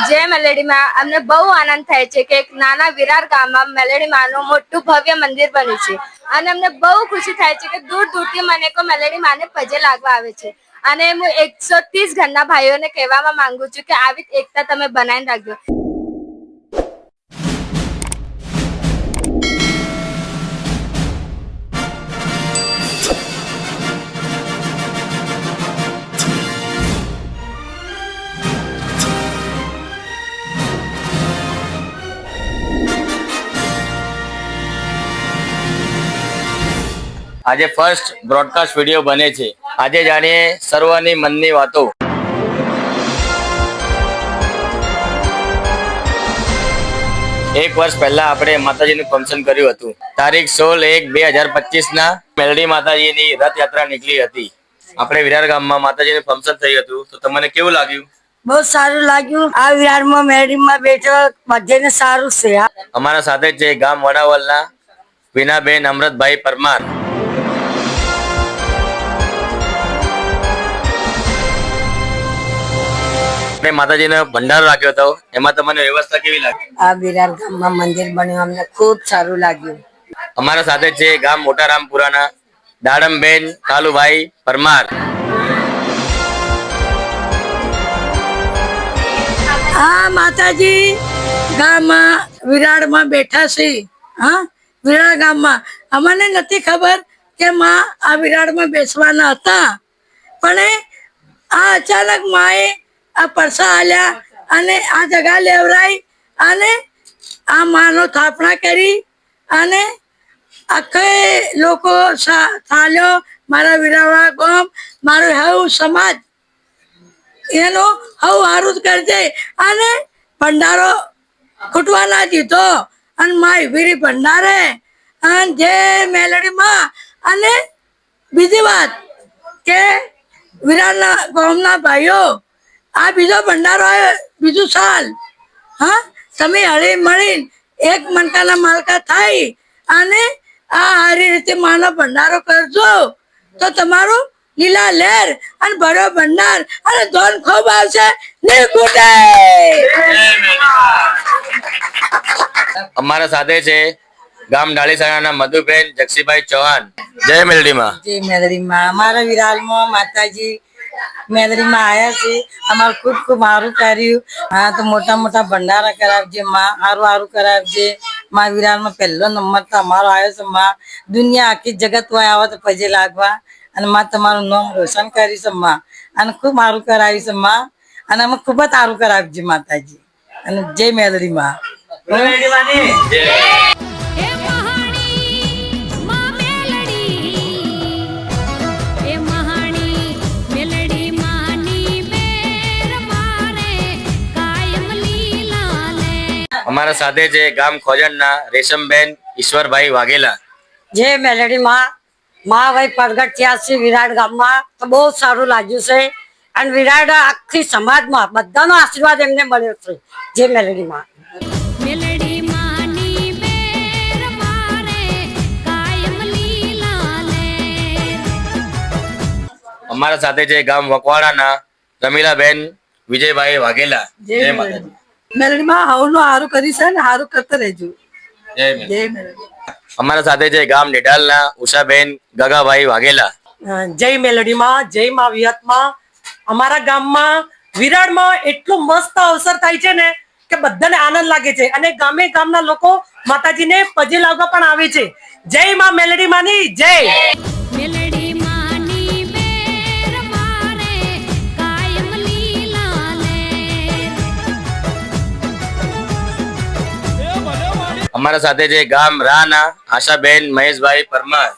जय मेलोडी માં અમને બહુ આનંદ થાય છે કે એક નાના વિરાર ગામમાં મેલોડી માનું મોટું ભવ્ય મંદિર બન્યું છે અને અમને બહુ ખુશી થાય છે કે દૂર દૂરથી મને કો મેલોડી માને પગે લાગવા આવે છે અને હું 130 ઘરના ભાઈઓને કહેવામાં માંગુ છું કે આવી એકતા તમે બનાવીને રાખજો। આજે ફર્સ્ટ બ્રોડકાસ્ટ વિડીયો બને છે। આજે જાણીએ સર્વની મનની વાતો। એક વર્ષ પહેલા આપણે માતાજીનું ફંક્શન કર્યું હતું। તારીખ 16/1/2025 ના મેલડી માતાજીની રથયાત્રા નીકળી હતી। આપણે વિરાર ગામમાં માતાજીનું ફંક્શન થયું હતું। તો તમને કેવું લાગ્યું? બહુ સારું લાગ્યું। આ વિરારમાં મેલડીમાં બેઠો બધાને સારું છે। અમારા સાથે છે ગામ વડાવલના વિનાબેન અમૃતભાઈ પરમાર। માતાજીનો ભંડારો રાખ્યો હતો, એમાં તમને વ્યવસ્થા કેવી લાગી? આ વિરાર ગામમાં મંદિર બન્યું અમને ખૂબ સારું લાગ્યું। અમારા સાથે છે ગામ મોટા રામપુરાના દાડમબેન કાલુભાઈ પરમાર। આ માતાજી ગામમાં વિરારમાં બેઠા છે। હા, વિરાર ગામમાં અમને નથી ખબર કે માં આ વિરારમાં બેસવાના હતા, પણ આ અચાનક માએ આ પરસા આલ્યા અને આ જગા લેવરાઈ અને આ માનો સ્થાપના કરી અને આખે લોકો ચાલ્યો। મારા વિરાવા ગામ મારું હવ સમાજ એનો હવ હારું જ કરજે અને ભંડારો ખૂટવા ના દીધો અને માય વીરી ભંડારે અને જે મેલડીમાં। અને બીજી વાત કે વિરારના ગામના ભાઈઓ આ બીજો ભંડારો આવ્યો બીજું સાલ। હા, તમે હળી મળીને એક મનકાના માલકા થાય અને આ સારી રીતે માનો ભંડારો કરજો તો તમારું લીલા લહેર અને ભર્યો ભંડાર અને ધન ખૂબ આવશે। અમારા સાથે છે ગામ ડાળીસાણાના મધુબેન જક્ષીભાઈ ચૌહાણ। જય મેલડીમાં। જય મેલડીમાં। અમારા વિરારમાં માતાજી મેલડીમાં આવ્યા છે। અમારું ખૂબ ખૂબ સારું કર્યું। હા, તો મોટા મોટા ભંડારા કરાવજે માં, સારું સારું કરાવજે માં। વિરારમાં પહેલો નંબર તો અમારો આવ્યો છે માં। દુનિયા આખી જગત હોય આવો તો પગે લાગવા અને માં તમારું નામ રોશન કરીશ માં અને ખૂબ સારું કરાવીશ માં અને અમે ખૂબ જ સારું કરાવજે માતાજી અને જય મેલડીમાં। અમારા સાથે છે ગામ ખોજણના રેશમબેન ઈશ્વરભાઈ વાઘેલા। જય મેલડીમાં। માં ભાઈ પ્રગટ થયા છે વિરાટ ગામમાં તો બહુ સારું લાગ્યું છે અને વિરાટ આખી સમાજમાં બધાનો આશીર્વાદ એમને મળ્યો છે। જય મેલડીમાં। અમારા સાથે છે ગામ વકવાડાના રમીલાબેન વિજયભાઈ વાઘેલા। જય માતાજી। મેલડીમાં હવનું સારું કરી છે ને સારું કરતા રહેજો। જય મેલડી। અમારા સાથે છે ગામ નેડાલના ઉષાબેન ગગાભાઈ વાઘેલા। જય મેલડીમાં। જય મા વિહતમાં। અમારા ગામમાં વિરાડમાં એટલું મસ્ત અવસર થાય છે ને કે બધાને આનંદ લાગે છે અને ગામે ગામના લોકો માતાજીને પગે લાગવા પણ આવે છે। જય મા મેલડીમાંની જય। અમારા સાથે છે ગામ રાના આશાબેન મહેશભાઈ પરમાર।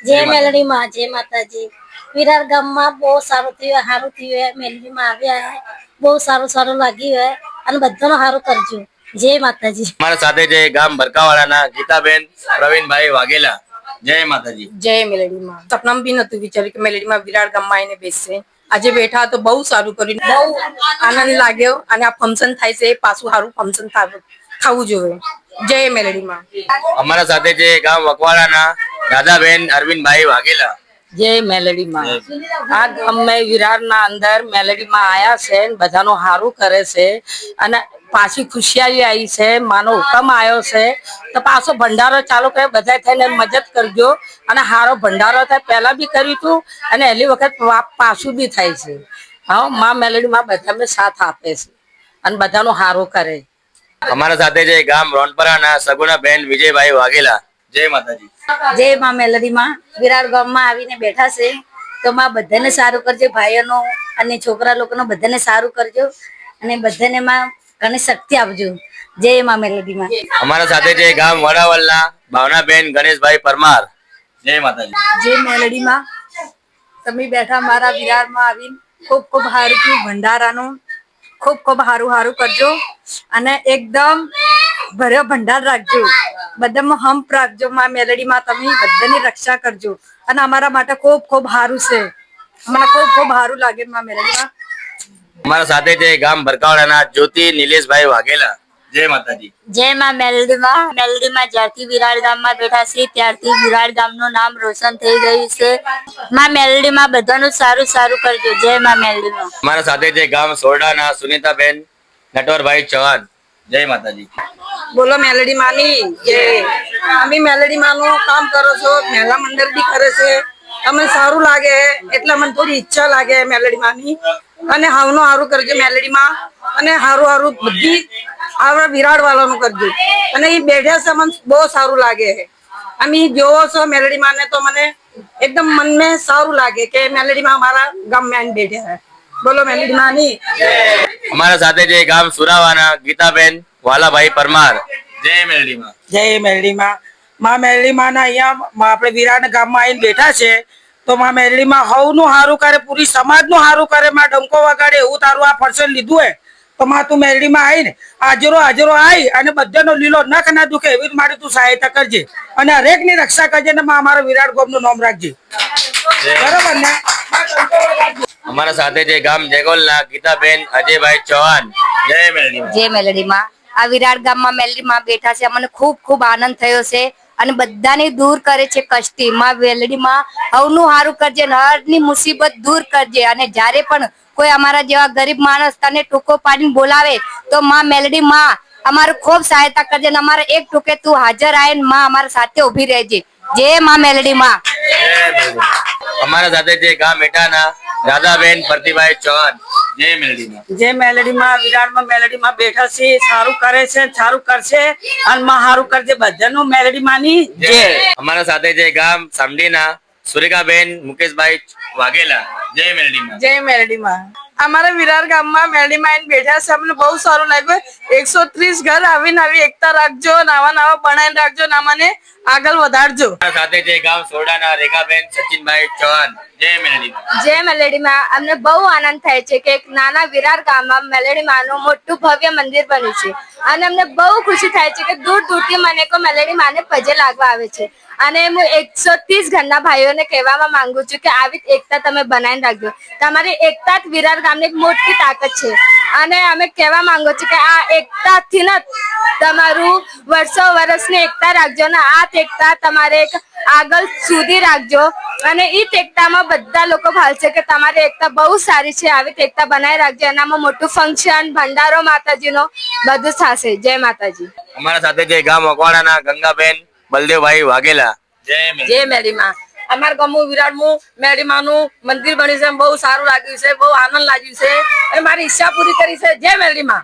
જય મેલડીમાં। જય માતાજી। વિરાર ગામમાં બહુ સારું થયું, સારું થયું। મેલડીમાં આવ્યા બહુ સારું સારું લાગ્યું અને બધાનું સારું કરજો। જય માતાજી। અમારા સાથે છે ગામ બરકાવાડાના ગીતાબેન પ્રવીણભાઈ વાઘેલા। જય માતાજી। જય મેલડીમાં। સપનામાં બી નતું વિચાર્યું કે મેલડીમાં વિરાટ ગામમાં આવીને બેસશે। આજે બેઠા તો બહુ સારું કર્યું, બહુ આનંદ લાગ્યો અને આ ફંક્શન થાય છે પાછું સારું ફંક્શન થવું જોઈએ। જય મેલડીમાં। અમારા સાથે છે ગામ વકવાડાના દાદાબેન અરવિંદભાઈ વાઘેલા। જય મેલડી માં આ ગામમાં વિરારના અંદર મેલડી માં આયા છે ને બધાનું હારું કરે છે અને પાછી ખુશિયારી આવી છે માનો હુકમ આવ્યો છે તો પાછો ભંડારો ચાલુ કરે બધા થઈને મદદ કરજો અને હારો ભંડારો થાય પહેલા બી કર્યું હતું અને એલી વખત પાછું બી થાય છે હા માં મેલડી માં બધાને સાથ આપે છે અને બધાનું હારું કરે. અમારા સાથે છે ગામ રોનપરાના સગુણા બેન વિજયભાઈ વાઘેલા. જય માતાજી. જય માં મેલડી માં વિરાર ગામમાં આવીને બેઠા છે તો માં બધાને સારું કરજો, ભાઈઓનો અને છોકરા લોકોનો બધાને સારું કરજો અને બધાને માં ઘણી શક્તિ આપજો. જય માં મેલડી માં. અમારા સાથે છે ગામ વડાવલના ભાવનાબેન ગણેશભાઈ પરમાર. જય માતાજી. જય મેલડી માં તમે બેઠા મારા વિરારમાં આવીને ખૂબ ખૂબ સારું થયું ભંડારાનું. ખૂબ ખૂબ સારું કરજો અને એકદમ ભર્યો ભંડાર રાખજો. બધામાં હંપ રાખજો. માં મેલડી માં તમે બધાની રક્ષા કરજો અને અમારા માટે ખૂબ ખૂબ સારું છે. મને ખૂબ ખૂબ સારું લાગે માં મેલડી માં. અમારા સાથે છે ગામ ભરકાવાડાના જ્યોતિ નિલેશભાઈ વાઘેલા. જય માતાજી. જય માં મેલડીમાં જ્યારથી વિરાર ગામમાં બેઠા છે ત્યારથી વિરાર ગામનું નામ રોશન થઈ ગયું છે. માં મેલડીમાં બધાનું સારું સારું કરજો. જય માં મેલડીમાં. અમારા સાથે છે ગામ સોરડાના સુનીતાબેન નટવરભાઈ ચૌહાણ. જય માતાજી. બોલો મેલડી માની જય. અમે મેલડી માનું કામ કરો છો, મહિલા મંડળ બી કરે છે. અમને સારું લાગે એટલે મને થોડી ઈચ્છા લાગે મેલડી માની અને હાવનું સારું કરજો મેલડી માં અને સારું બધી આવડા વિરાડ વાળાનું કરજો અને એ બેઠ્યા છે મને બહુ સારું લાગે. અમે જોવો છો મેલડી માં ને તો મને એકદમ મનને સારું લાગે કે મેલડી માં અમારા ગામમાં આવીને બેઠ્યા છે. બોલો મેલડી માની. અમારા સાથે છે ગામ સુરાવાના ગીતાબેન વાલાભાઈ પરમાર. જય મેલડીમાં. જય મેલડી માં. માં મેલડી માં અહીંયા આપણે વિરાટ ગામમાં આવીને બેઠા છે તો માં મેલડી માં હવનું હારું કરે, પૂરી સમાજનું હારું કરે. માં ડંકો વગાડે એવું તારું આ ફરસન લીધું હે તો માં તું મેલડી માં આવીને હાજરો આવી અને બધાનો લીલો નખ ના દુખે એવી મારી તું સહાયતા કરજે અને હરેક ની રક્ષા કરજે ને માં અમારા વિરાટ ગામ નું નામ રાખજે. બરોબર ને. અમારા સાથે છે ગામ જેગોલના ગીતાબેન અજયભાઈ ચૌહાણ. જય મેલડીમાં. જય મેલડીમાં. આ વિરાર ગામમાં મેલડીમાં બેઠા છે. અમને ખૂબ ખૂબ આનંદ થયો છે અને બધાને દૂર કરે છે કષ્ટી. માં મેલડીમાં હવનું હારું કરજે, હરની મુસીબત દૂર કરજે અને જ્યારે પણ કોઈ અમારા જેવા ગરીબ માણસ તને ટૂંકો પાડીને બોલાવે તો માં મેલડી માં અમારું ખૂબ સહાયતા કરજે અને અમારા એક ટૂંકે તું હાજર આવીને માં અમારા સાથે ઉભી રહેજે. જય માં મેલડી માં. અમારા સાથે છે ગામ મેટાના રાધાબેન પ્રતિભાઈ ચૌહાણ. જય મેલડીમાં. જે મેલડી માં વિરાટ માં મેલડી માં બેઠા છે સારું કરે છે, સારું કરશે અને માં સારું કરજે બધાનું મેલડી માની જય. અમારા સાથે છે ગામ સામડીના સુરેખાબેન મુકેશભાઈ વાઘેલા. જય મેલડીમાં. જય મેલડી માં. અમારા વિરાર ગામમાં મેલડી માં આવીને બેઠા છે. અમને બહુ સારું લાગ્યું. 130 ઘર આવીને આવી એકતા રાખજો, નવા બનાવીને રાખજો ને અમને આગળ વધારજો. અમારા સાથે છે ગામ સોરડાના રેખાબેન સચિનભાઈ ચૌહાણ. જય મેલડીમાં. જય મેલેડીમાં. અમને બહુ આનંદ થાય છે કે એક નાના વિરાર ગામમાં મેલેડીમાંનું મોટું ભવ્ય મંદિર બન્યું છે અને અમને બહુ ખુશી થાય છે કે દૂર દૂરથી મને કોઈ મેલેડી માને પગે લાગવા આવે છે અને હું 130 ઘરના ભાઈઓને કહેવામાં માંગુ છું કે આવી એકતા તમે બનાવીને રાખજો. તમારી એકતા જ વિરાર ગામની એક મોટી તાકાત છે અને અમે કહેવા માંગુ છું કે આ એકતાથી ન તમારું વર્ષોની એકતા રાખજો ને આ એકતા તમારે એક આગળ સુધી રાખજો અને એ એકતામાં બધા લોકો ભાલશે કે તમારી એકતા બહુ સારી છે. આવી એકતા બનાવી રાખજો. એનામાં મોટું ફંક્શન, ભંડારો માતાજીનો બધું થશે. જય માતાજી. અમારા સાથે છે ગામ અકવાડાના ગંગાબેન બલદેવભાઈ વાઘેલા. જય મેલડી માં. અમારા ગામમાં વિરાટમાં મેલડી માનું મંદિર બન્યું છે. બહુ સારું લાગ્યું છે, બહુ આનંદ લાગ્યું છે અને મારી ઈચ્છા પૂરી કરી છે. જય મેલડી માં.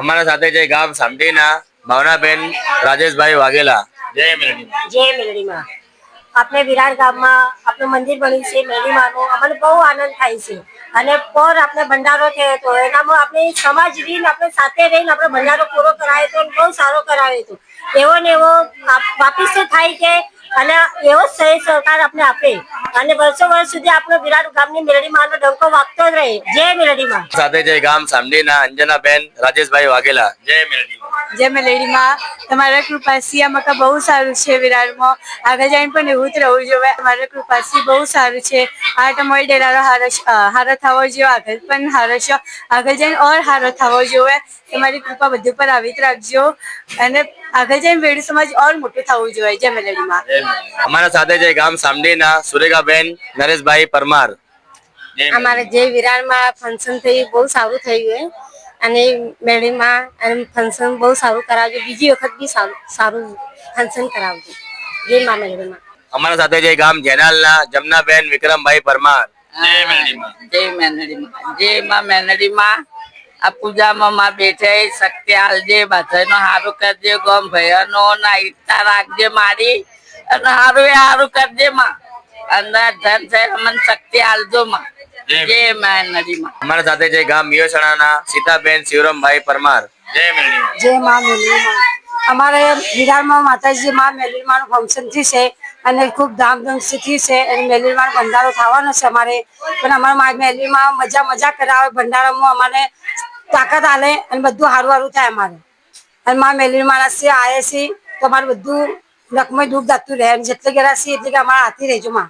અમારા સાથે છે ગામ સામડીના ભાવનાબેન રાજેશભાઈ વાઘેલા. જય મેલડીમાં. જય મેલડી માં. આપણે વિરાર ગામમાં આપણું મંદિર બન્યું છે મેલડી માનું. અમને બહુ આનંદ થાય છે અને પર આપણે ભંડારો થયો હતો એનામાં આપણે સમાજ રહીને આપણે સાથે રહીને આપણે ભંડારો પૂરો કરાયો હતો બહુ સારો કરાયો હતો. એવો ને એવો વાપિસ થાય છે અને એવો સહી સરકાર આપણે આપે અને વર્ષો વર્ષ સુધી આપણો વિરાટ ગામની મેલડી માનો ડંકો વાગતો જ રહે. જય મેલડી માં. સાથે છે ગામ સામડીના અંજનાબેન રાજેશભાઈ વાઘેલા. જય મેલડીમાં. જય મેલડી માં. તમારા કૃપાથી અમારા બહુ સારું છે વિરારમાં. આગળ જઈને પણ એવું જ રહેવું જોઈએ. તમારા કૃપાથી બહુ સારું છે. આ તમારી ડેરાનો હારો થવો જોઈએ. આગળ પણ હારો છે. આગળ જઈને ઓર હારો થવો જોઈએ. તમારી કૃપા બધું પર આવી જ રાખજો અને આગળ જઈને વેડી સમાજ ઓર મોટું થવું જોઈએ. જય મેલેડીમાં. અમારા સાથે છે ગામ સામડીના સુરેખાબેન નરેશભાઈ પરમાર. અમારે જે વિરારમાં ફંક્શન થયું બહુ સારું થયું અને મેળીમાં ફંક્શન બહુ સારું કરાવજો. બીજી વખત બી સારું ફંક્શન કરાવજો. જય મા મેળીમાં. અમારા સાથે છે ગામ જેનાલના જમનાબેન વિક્રમભાઈ પરમાર. જય મેનડીમાં. જય માં મેનડીમાં. આ પૂજામાં માં બેઠે શક્તિ આલજે, બધાનો હારું કરજે, ગમ ભયનો ના ઈચ્છા રાખજે મારી, અને હારું કરજે માં. અંદર ધન છે અમન શક્તિ આલજો માં. જય મેનડીમાં. અમારા સાથે છે ગામ મિયોસણાના સીતાબેન શિવરામભાઈ પરમાર. જય મેલડીમાં. જય મા મેલડીમાં. અમારે વિરારમાં માતાજી મા મેલડીમાંનું ફંક્શન થયું છે અને ખૂબ ધામધૂમથી છે અને મેલડીમાં ભંડારો થવાનો છે અમારે. પણ અમારા મા મેલડીમાં મજા કરાવે. ભંડારામાં અમારે તાકાત આલે અને બધું સારું થાય અમારે. અને મા મેલડીમાં આવે છે તો અમારે બધું રકમય દુઃખ જતું રહે. જેટલી ગેરા છે એટલી કે અમારા હાથી રહેજો માં.